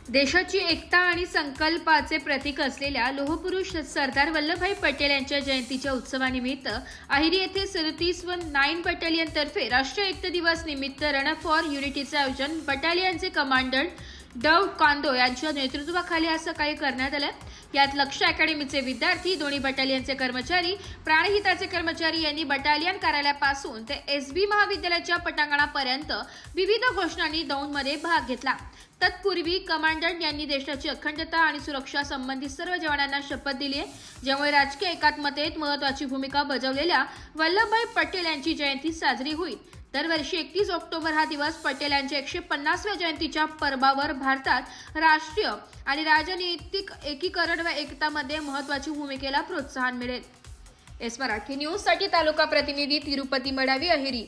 देशाची एकता आणि संकल्पाचे प्रतीक असलेल्या लोहपुरुष सरदार वल्लभभाई पटेल यांच्या जयंतीच्या उत्सवानिमित्त अहेरी येथे 37 व 9 बटालियन तर्फे राष्ट्रीय एकता दिवस निमित्त रन फॉर युनिटीचे आयोजन बटालियनचे कमांडंट डव कांदो यांच्या नेतृत्वाखाली आज सकाळी करण्यात आले। यात लक्ष्य अकॅडमीचे विद्यार्थी, दोन्ही बटालियनचे कर्मचारी, प्राणहिताचे कर्मचारी यांनी बटालियन कार्यालयापासून ते एसबी महाविद्यालयाच्या पटांगणापर्यंत विविध घोषणांनी दौडमध्ये भाग घेतला। तत्पूर्वी कमांडंट यांनी देशाची अखंडता आणि सुरक्षा संबंधित सर्व जवानांना शपथ दिली आहे, ज्यामुळे राजकीय एकात्मतेत महत्त्वाची भूमिका बजावलेल्या वल्लभभाई पटेल यांची जयंती साजरी होईल। दरवर्षी 31 ऑक्टोबर हा दिवस पटेल यांच्या 150व्या जयंतीच्या पर्वावर भारतात राष्ट्रीय आणि राजनैतिक एकीकरण व एकतामध्ये महत्त्वाची भूमिकेला प्रोत्साहन मिळेल। एस मराठी न्यूज साठी तालुका प्रतिनिधी तिरुपती मडावी, अहेरी।